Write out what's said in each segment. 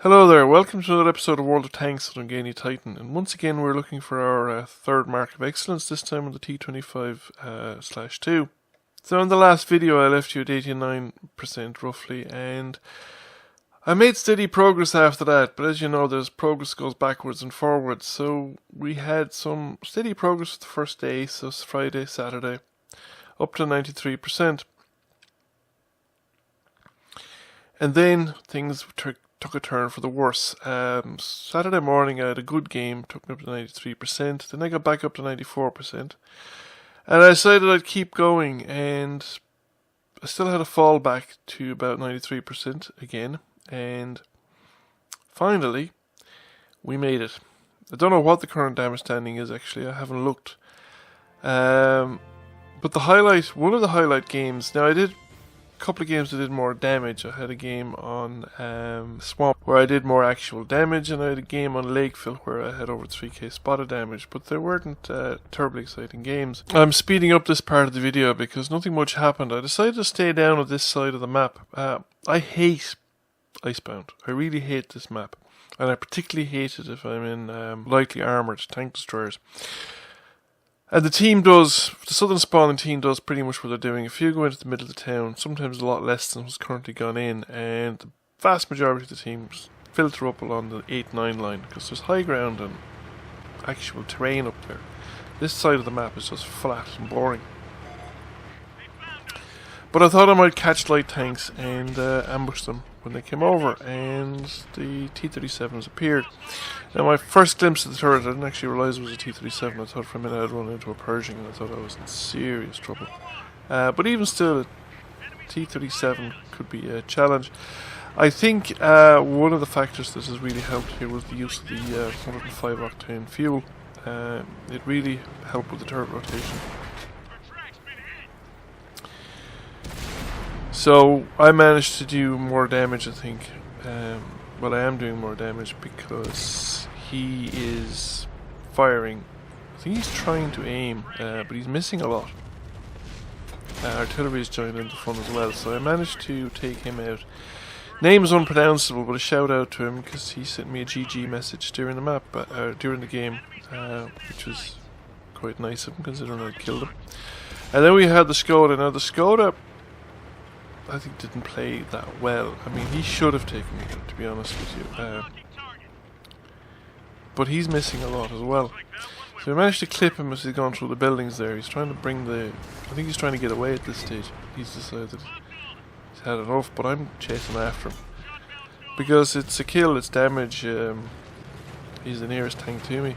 Hello there, welcome to another episode of World of Tanks on T25, and once again we're looking for our third mark of excellence, this time on the T25/2. So in the last video I left you at 89% roughly, and I made steady progress after that, but as you know, there's progress goes backwards and forwards, so we had some steady progress the first day, so it's Friday, Saturday, up to 93%. And then things took a turn for the worse. Saturday morning I had a good game, took me up to 93%, then I got back up to 94%, and I decided I'd keep going, and I still had a fall back to about 93% again, and finally we made it. I don't know what the current damage standing is actually, I haven't looked, but one of the highlight games, now I did a couple of games that did more damage. I had a game on Swamp where I did more actual damage, and I had a game on Lakeville where I had over 3k spotted damage, but they weren't terribly exciting games. I'm speeding up this part of the video because nothing much happened. I decided to stay down on this side of the map. I hate Icebound. I really hate this map, and I particularly hate it if I'm in lightly armoured tank destroyers. And the southern spawning team does pretty much what they're doing. If you go into the middle of the town, sometimes a lot less than what's currently gone in, and the vast majority of the teams filter up along the 8-9 line, because there's high ground and actual terrain up there. This side of the map is just flat and boring. But I thought I might catch light tanks and ambush them when they came over, and the T-37s appeared. Now my first glimpse of the turret, I didn't actually realise it was a T-37. I thought for a minute I'd run into a Pershing, and I thought I was in serious trouble. But even still, a T-37 could be a challenge. I think one of the factors that has really helped here was the use of the 105 octane fuel. It really helped with the turret rotation. So I managed to do more damage, I think. Well, I am doing more damage because he is firing. I think he's trying to aim, but he's missing a lot. Artillery is joined in the fun as well, so I managed to take him out. Name is unpronounceable, but a shout out to him because he sent me a GG message during the game, which was quite nice of him considering I killed him. And then we had the Skoda. Now the Skoda, I think, didn't play that well. I mean, he should have taken me out, to be honest with you. But he's missing a lot as well. So we managed to clip him as he's gone through the buildings there. He's trying to I think he's trying to get away at this stage. He's decided he's had enough, but I'm chasing after him. Because it's a kill, it's damage. He's the nearest tank to me.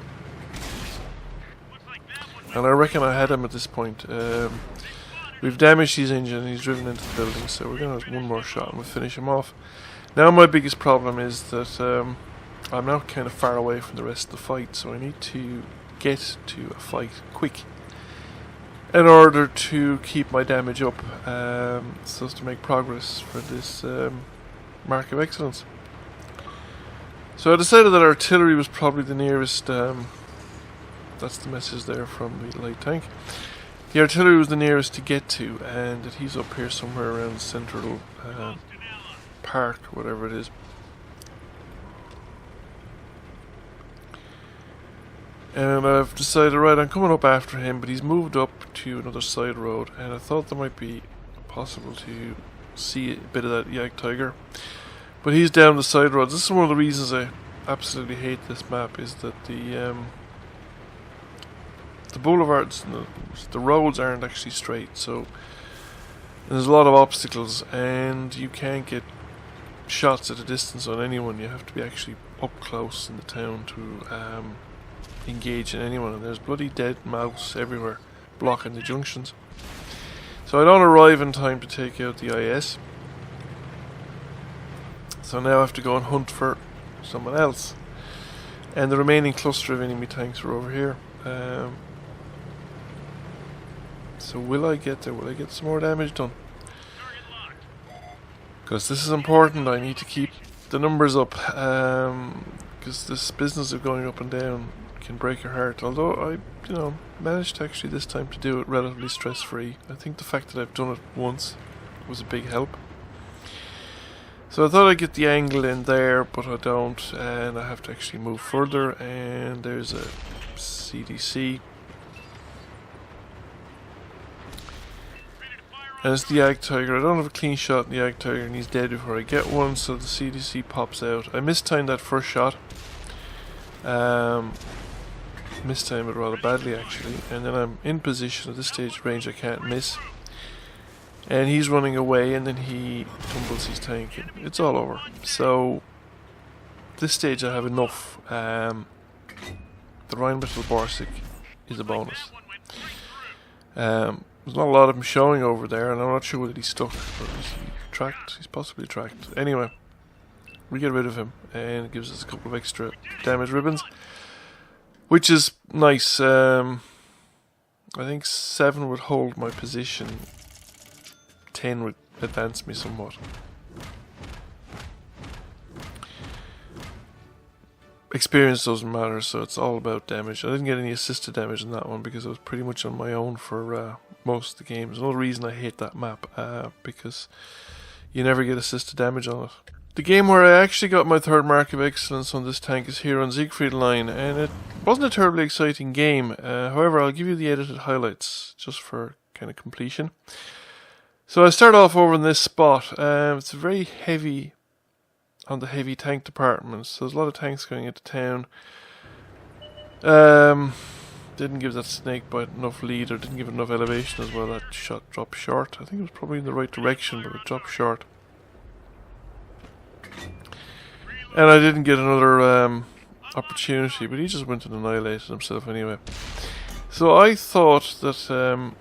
And I reckon I had him at this point. We've damaged his engine and he's driven into the building, so we're going to have one more shot and we'll finish him off. Now my biggest problem is that I'm now kind of far away from the rest of the fight, so I need to get to a fight quick in order to keep my damage up, so as to make progress for this mark of excellence. So I decided that artillery was probably the nearest, that's the message there from the light tank. The artillery was the nearest to get to, and that he's up here somewhere around Central Park, whatever it is. And I've decided, right, I'm coming up after him, but he's moved up to another side road, and I thought there might be possible to see a bit of that Yak Tiger. But he's down the side roads. This is one of the reasons I absolutely hate this map, is that the boulevards, the roads aren't actually straight, so there's a lot of obstacles, and you can't get shots at a distance on anyone. You have to be actually up close in the town to engage in anyone, and there's bloody dead mouse everywhere blocking the junctions. So I don't arrive in time to take out the IS, so now I have to go and hunt for someone else, and the remaining cluster of enemy tanks are over here. So will I get there? Will I get some more damage done? Because this is important. I need to keep the numbers up, because this business of going up and down can break your heart. Although I, managed to actually this time to do it relatively stress-free. I think the fact that I've done it once was a big help. So I thought I'd get the angle in there, but I don't, and I have to actually move further, and there's a CDC. And it's the Ag Tiger. I don't have a clean shot in the Ag Tiger, and he's dead before I get one, so the CDC pops out. I mistimed that first shot. Mistimed it rather badly, actually. And then I'm in position at this stage range, I can't miss. And he's running away, and then he tumbles his tank. It's all over. So, this stage I have enough. The Rheinmetall Borsig is a bonus. There's not a lot of him showing over there, and I'm not sure whether he's stuck or is he tracked. He's possibly tracked. Anyway, we get rid of him, and it gives us a couple of extra damage ribbons, which is nice. I think 7 would hold my position, 10 would advance me somewhat. Experience doesn't matter, so it's all about damage. I didn't get any assisted damage in that one because I was pretty much on my own for most of the games. Another reason I hate that map, because you never get assisted damage on it. The game where I actually got my 3rd mark of excellence on this tank is here on Siegfried Line, and it wasn't a terribly exciting game. However, I'll give you the edited highlights just for kind of completion. So I start off over in this spot. It's very heavy on the heavy tank department, so there's a lot of tanks going into town. Didn't give that snake bite enough lead, or didn't give it enough elevation as well. That shot dropped short. I think it was probably in the right direction, but it dropped short. And I didn't get another opportunity, but he just went and annihilated himself anyway. So I thought that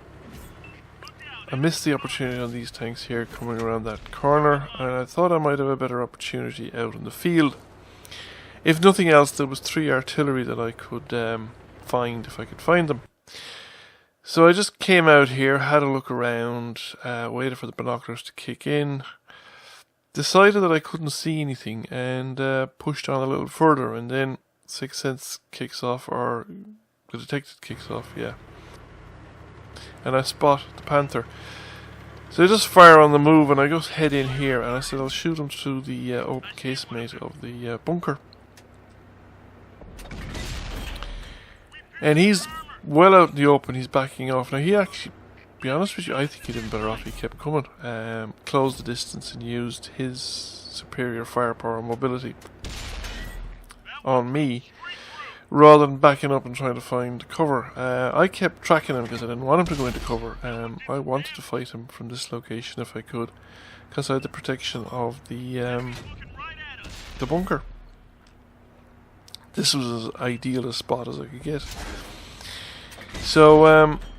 I missed the opportunity on these tanks here coming around that corner, and I thought I might have a better opportunity out in the field. If nothing else, there was 3 artillery that I could find if I could find them. So I just came out here, had a look around, waited for the binoculars to kick in, decided that I couldn't see anything, and pushed on a little further, and then Sixth Sense kicks off, or the detected kicks off, yeah. And I spot the Panther. So I just fire on the move, and I just head in here, and I said I'll shoot him through the open casemate of the bunker. And he's well out in the open, he's backing off. Now he actually, to be honest with you, I think he did better off, he kept coming. Closed the distance and used his superior firepower and mobility on me, rather than backing up and trying to find cover. I kept tracking him because I didn't want him to go into cover. I wanted to fight him from this location if I could, because I had the protection of the bunker. This was as ideal a spot as I could get. So,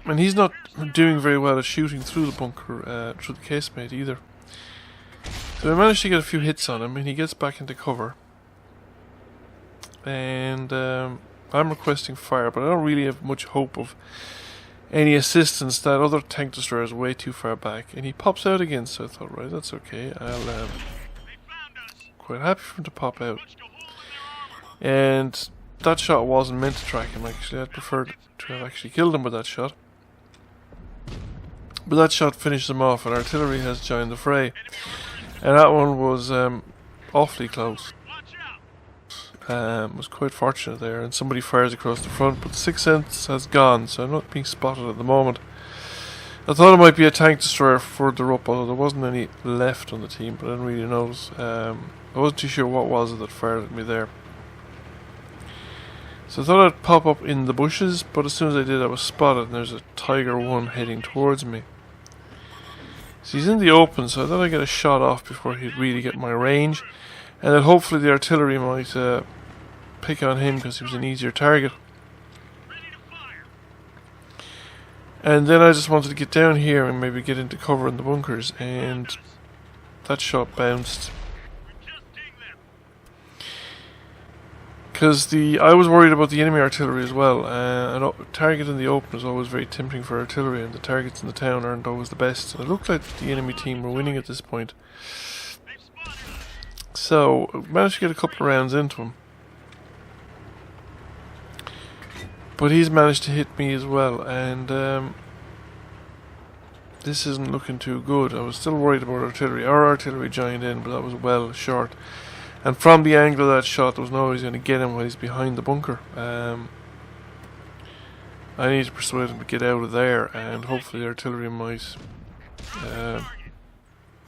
and he's not doing very well at shooting through the bunker, through the casemate either. So I managed to get a few hits on him, and he gets back into cover. And I'm requesting fire, but I don't really have much hope of any assistance. That other tank destroyer is way too far back, and he pops out again, so I thought, right, that's okay. I'll quite happy for him to pop out. And that shot wasn't meant to track him, actually. I'd preferred to have actually killed him with that shot. But that shot finished him off, and artillery has joined the fray. And that one was awfully close. Was quite fortunate there, and somebody fires across the front, but Sixth Sense has gone, so I'm not being spotted at the moment. I thought it might be a tank destroyer further up, although there wasn't any left on the team, but I didn't really notice. I wasn't too sure what was it that fired at me there. So I thought I'd pop up in the bushes, but as soon as I did, I was spotted, and there's a Tiger 1 heading towards me. So he's in the open, so I thought I'd get a shot off before he'd really get my range, and then hopefully the artillery might pick on him because he was an easier target. And then I just wanted to get down here and maybe get into cover in the bunkers, and that shot bounced. Because I was worried about the enemy artillery as well. A target in the open is always very tempting for artillery, and the targets in the town aren't always the best. And it looked like the enemy team were winning at this point. So, I managed to get a couple of rounds into him. But he's managed to hit me as well, and this isn't looking too good. I was still worried about artillery. Our artillery joined in, but that was well short. And from the angle of that shot, there was no way he's going to get him while he's behind the bunker. I need to persuade him to get out of there, and hopefully the artillery might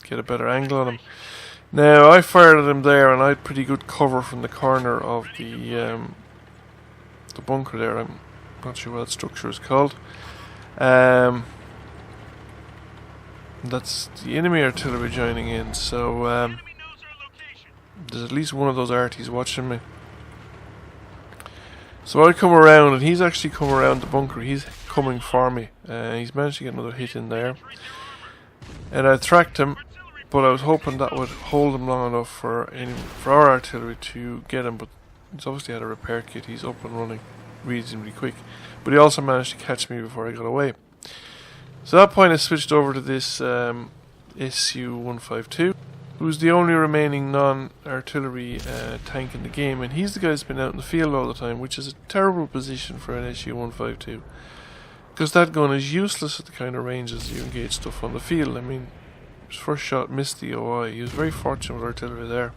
get a better angle on him. Now, I fired at him there, and I had pretty good cover from the corner of the bunker there. I'm not sure what that structure is called. That's the enemy artillery joining in, so there's at least one of those arties watching me. So I come around, and he's actually come around the bunker. He's coming for me. He's managed to get another hit in there. And I tracked him, but I was hoping that would hold him long enough for our artillery to get him. But he's obviously had a repair kit. He's up and running reasonably quick. But he also managed to catch me before I got away. So at that point I switched over to this SU-152. Who's the only remaining non-artillery tank in the game, and he's the guy that's been out in the field all the time, which is a terrible position for an SU-152, because that gun is useless at the kind of ranges you engage stuff on the field. I mean, his first shot missed the OI. He was very fortunate with artillery there.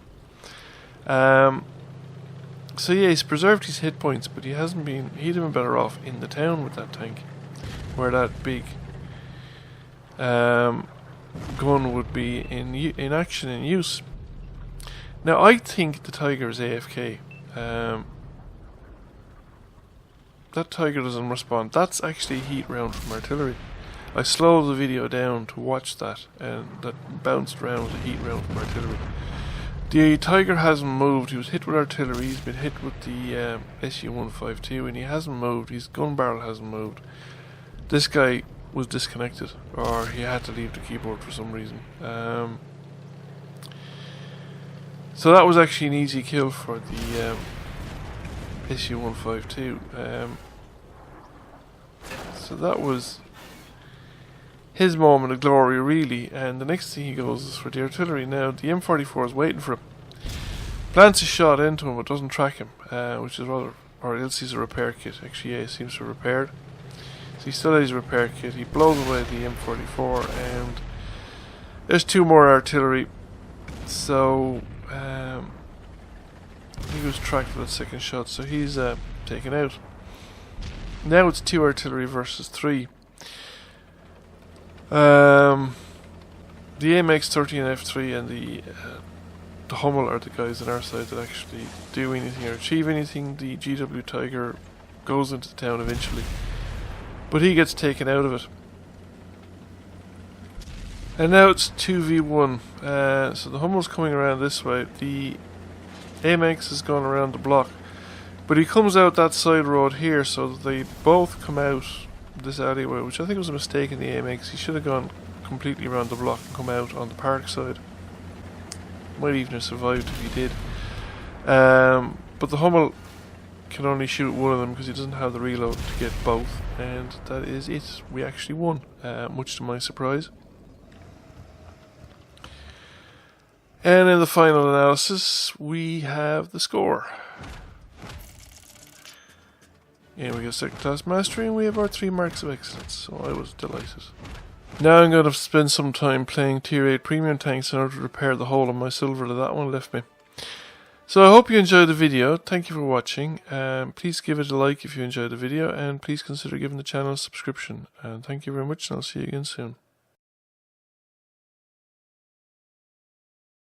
So yeah, he's preserved his hit points, but he'd have been better off in the town with that tank, where that big gun would be in action, in use. Now I think the Tiger is AFK. That Tiger doesn't respond. That's actually a heat round from artillery. I slowed the video down to watch that, and that bounced around a heat round from artillery. The Tiger hasn't moved. He was hit with artillery. He's been hit with the SU-152, and he hasn't moved. His gun barrel hasn't moved. This guy was disconnected, or he had to leave the keyboard for some reason. So that was actually an easy kill for the SU-152. So that was his moment of glory, really. And the next thing he goes is for the artillery. Now the M44 is waiting for him. Plants a shot into him, but doesn't track him, which is rather, or else he's a repair kit. Actually, yeah, he seems to have repaired. So he still has his repair kit. He blows away the M44, and there's two more artillery. So he was tracked for that second shot, so he's taken out. Now it's 2 artillery versus 3. The AMX-13 F3 and the Hummel are the guys on our side that actually do anything or achieve anything. The GW Tiger goes into the town eventually, but he gets taken out of it. And now it's 2v1. So the Hummel's coming around this way. The AMX has gone around the block, but he comes out that side road here, so that they both come out this alleyway, which I think was a mistake in the AMX. He should have gone completely around the block and come out on the park side. Might even have survived if he did. But the Hummel can only shoot one of them because he doesn't have the reload to get both, and that is it. We actually won, much to my surprise. And in the final analysis, we have the score. And we got second class mastery, and we have our 3 marks of excellence, so I was delighted. Now I'm going to spend some time playing tier 8 premium tanks in order to repair the hole in my silver that one left me. So I hope you enjoyed the video. Thank you for watching. Please give it a like if you enjoyed the video, and please consider giving the channel a subscription. And thank you very much, and I'll see you again soon.